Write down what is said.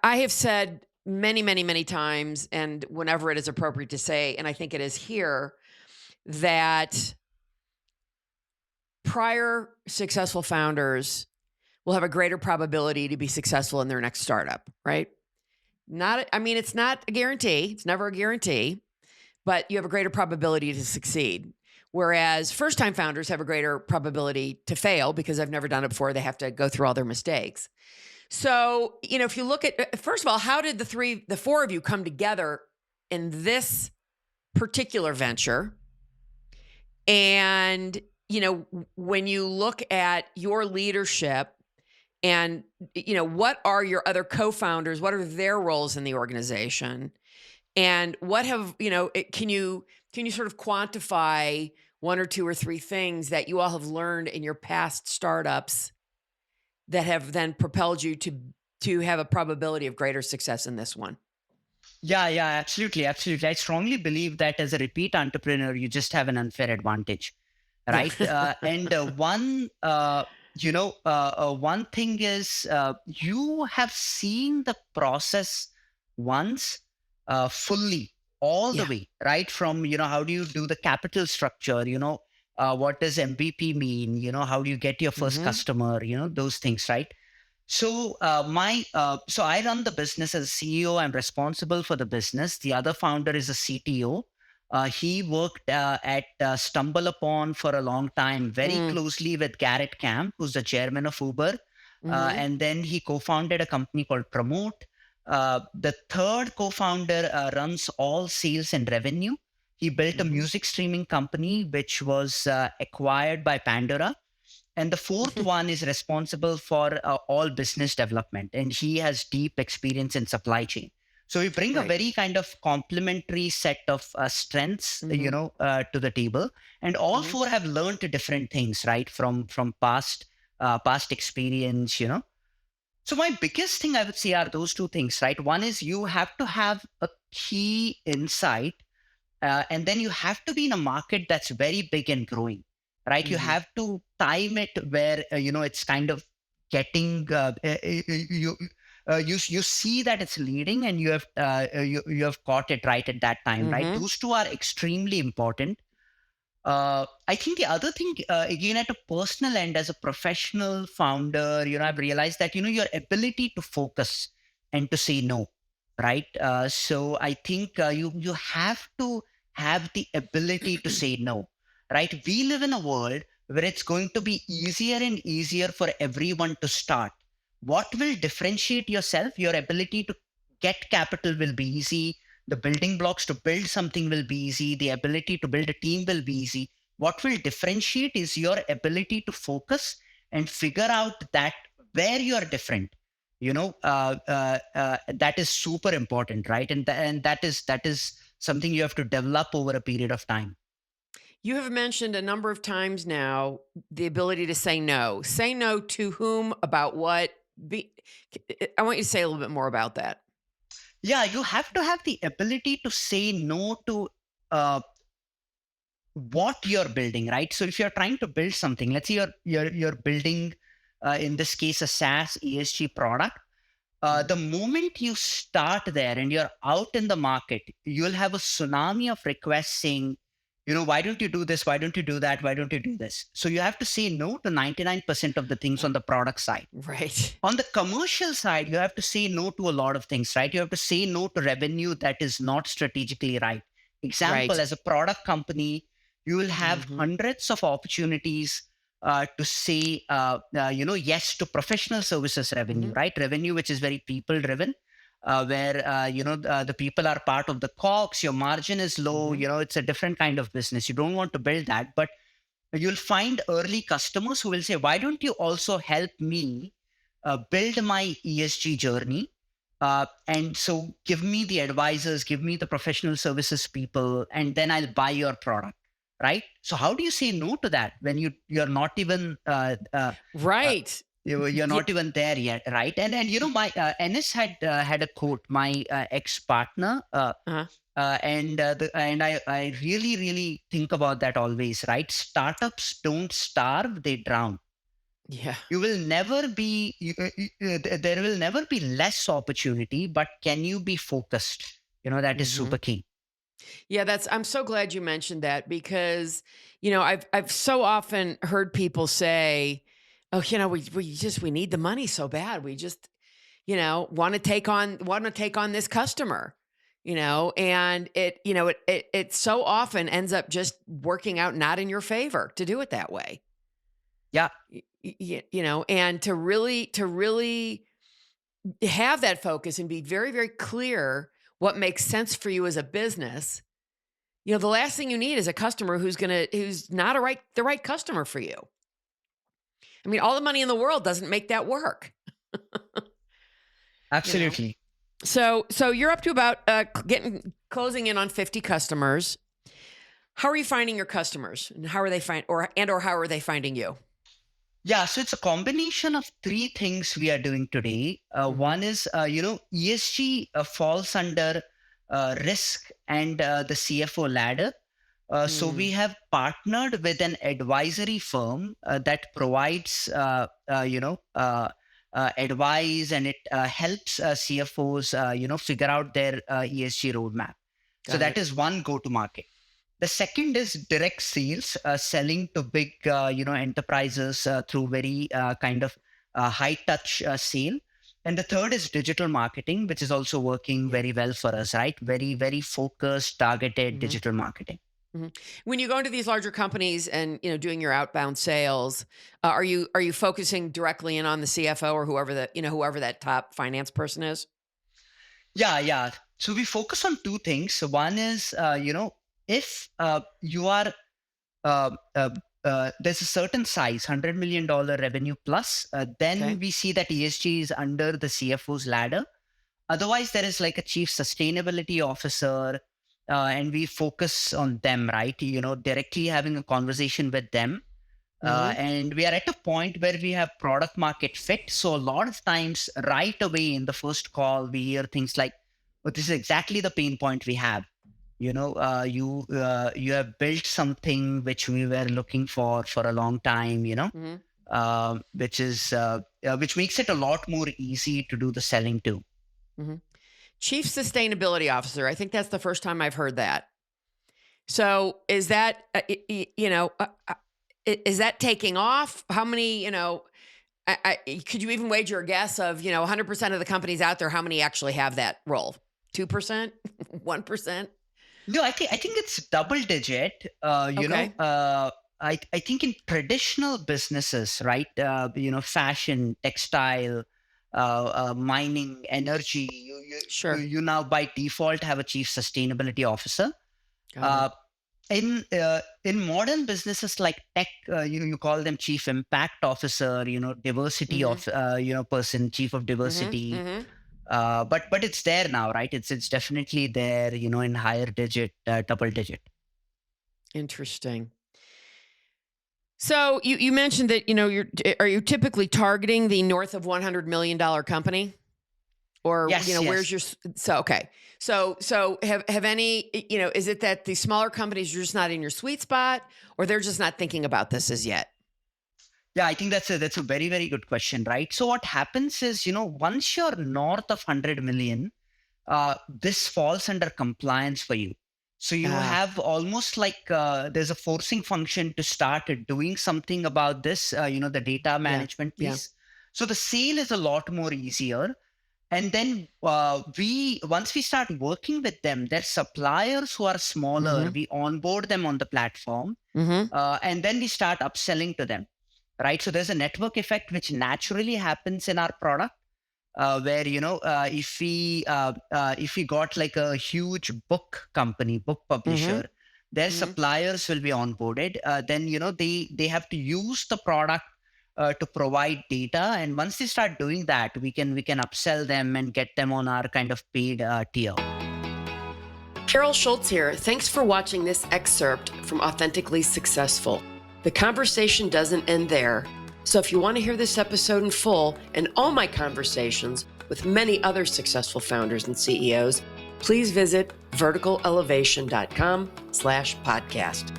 I have said many, many, many times, and whenever it is appropriate to say, and I think it is here, that prior successful founders will have a greater probability to be successful in their next startup, right? Not, I mean, it's not a guarantee. It's never a guarantee, but you have a greater probability to succeed. Whereas first time founders have a greater probability to fail because they've never done it before. They have to go through all their mistakes. So, if you look at, first of all, how did the four of you come together in this particular venture? And, when you look at your leadership and, what are your other co-founders? What are their roles in the organization? And what have, can you sort of quantify one or two or three things that you all have learned in your past startups that have then propelled you to have a probability of greater success in this one? Yeah, yeah, absolutely, absolutely. I strongly believe that as a repeat entrepreneur, you just have an unfair advantage, Yeah. right? And one thing is you have seen the process once fully, all the Yeah. way, right? From how do you do the capital structure? What does MVP mean? How do you get your first Mhm. customer? Those things, right? So I run the business as CEO. I'm responsible for the business. The other founder is a CTO. He worked at Stumble Upon for a long time, very Mm. closely with Garrett Camp, who's the chairman of Uber. Mhm. And then he co-founded a company called Promote. The third co-founder runs all sales and revenue. He built a Mhm. music streaming company, which was acquired by Pandora, and the fourth one is responsible for all business development. And he has deep experience in supply chain. So we bring a Right. very kind of complementary set of strengths, Mhm. to the table. And all Mhm. four have learned different things, right? From past experience. So my biggest thing I would say are those two things, right? One is you have to have a key insight, and then you have to be in a market that's very big and growing, right? You Mhm. have to time it where it's kind of getting you see that it's leading, and you have caught it right at that time, right? Mhm. Those two are extremely important. I think the other thing, again, at a personal end, as a professional founder, I've realized that your ability to focus and to say no, right? So I think you have to have the ability to say no, right? We live in a world where it's going to be easier and easier for everyone to start. What will differentiate yourself? Your ability to get capital will be easy. The building blocks to build something will be easy. The ability to build a team will be easy. What will differentiate is your ability to focus and figure out that where you are different. That is super important, right? And that is something you have to develop over a period of time. You have mentioned a number of times now the ability to say no. Say no to whom, about what? Be I want you to say a little bit more about that. Yeah, you have to have the ability to say no to uh, what you're building, right? So if you're trying to build something, let's say you're building, in this case, a SaaS ESG product. The Mhm. moment you start there and you're out in the market, you'll have a tsunami of requests saying, why don't you do this? Why don't you do that? Why don't you do this? So you have to say no to 99% of the things on the product side. Right. On the commercial side, you have to say no to a lot of things, right? You have to say no to revenue that is not strategically right. Example, Right. as a product company, you will have Mhm. hundreds of opportunities to say, yes to professional services revenue, Mhm. right? Revenue, which is very people driven, where, the people are part of the cogs, your margin is low, Mhm. it's a different kind of business. You don't want to build that, but you'll find early customers who will say, why don't you also help me build my ESG journey? And so give me the advisors, give me the professional services people, and then I'll buy your product. Right. So how do you say no to that when you're not even uh, Right. you're Yeah. not even there yet, right? And my Ennis had a quote. My ex partner, Uh-huh. and I really really think about that always, right? Startups don't starve, they drown. Yeah. You will never be, there will never be less opportunity, but can you be focused? That is Hmm. super key. Yeah, I'm so glad you mentioned that because, I've so often heard people say, "Oh, we need the money so bad. We just, want to take on this customer." And it so often ends up just working out not in your favor to do it that way. Yeah, And to really have that focus and be very, very clear what makes sense for you as a business. The last thing you need is a customer who's not the right customer for you. I mean, all the money in the world doesn't make that work, you know. absolutely. So you're up to about closing in on 50 customers. How are you finding your customers, and how are they or how are they finding you? Yeah, so it's a combination of three things we are doing today. Hmm. One is, ESG falls under risk and the CFO ladder. So we Mm, have partnered with an advisory firm that provides, advice, and it helps CFOs, figure out their ESG roadmap. So got that it. is one go-to-market. The second is direct sales, selling to big, enterprises through very kind of high touch sale. And the third is digital marketing, which is also working Yeah. very well for us, right? Very, very focused, targeted Hmm. digital marketing. Hmm. When you go into these larger companies and doing your outbound sales, are you focusing directly in on the CFO or whoever that top finance person is? Yeah, yeah. So we focus on two things. So one is, if you are there's a certain size, $100 million revenue plus, then Okay. we see that ESG is under the CFO's ladder. Otherwise, there is like a chief sustainability officer, and we focus on them, right? Directly having a conversation with them. Hmm. And we are at a point where we have product market fit. So a lot of times, right away in the first call, we hear things like, "Oh, this is exactly the pain point we have. You have built something which we were looking for a long time. Hmm. Which makes it a lot more easy to do the selling too." Hmm. Chief Sustainability Officer. I think that's the first time I've heard that. So is that is that taking off? How many? Could you even wager a guess of 100% of the companies out there? How many actually have that role? 2%, 1%. No, I think it's double digit. Okay. I think in traditional businesses, right? Fashion, textile, mining, energy. Sure. You now by default have a chief sustainability officer. Got it. Uh, in modern businesses like tech, you call them chief impact officer. Diversity Mm-hmm. of person, chief of Mm-hmm. diversity. Mm-hmm. But it's there now, right? It's definitely there, in higher digit, double digit. Interesting. So you mentioned that are you typically targeting the north of $100 million company? Or, Yes, where's yes. your so okay. So have any, is it that the smaller companies are just not in your sweet spot, or they're just not thinking about this as yet? Yeah, I think that's a very, very good question, right? So what happens is, once you're north of 100 million, this falls under compliance for you. So you Ah, have almost like there's a forcing function to start doing something about this, the data yeah. management Yeah. piece. So the sale is a lot more easier. And then we once we start working with them, their suppliers who are smaller, Mhm. we onboard them on the platform, Mhm. and then we start upselling to them, right? So there's a network effect which naturally happens in our product, where if we got like a huge book company, book Mhm. publisher, their Mhm. suppliers will be onboarded. Then they have to use the product to provide data, and once they start doing that, we can upsell them and get them on our kind of paid tier. Carol Schultz here. Thanks for watching this excerpt from Authentically Successful. The conversation doesn't end there. So if you want to hear this episode in full and all my conversations with many other successful founders and CEOs, please visit verticalelevation.com/podcast.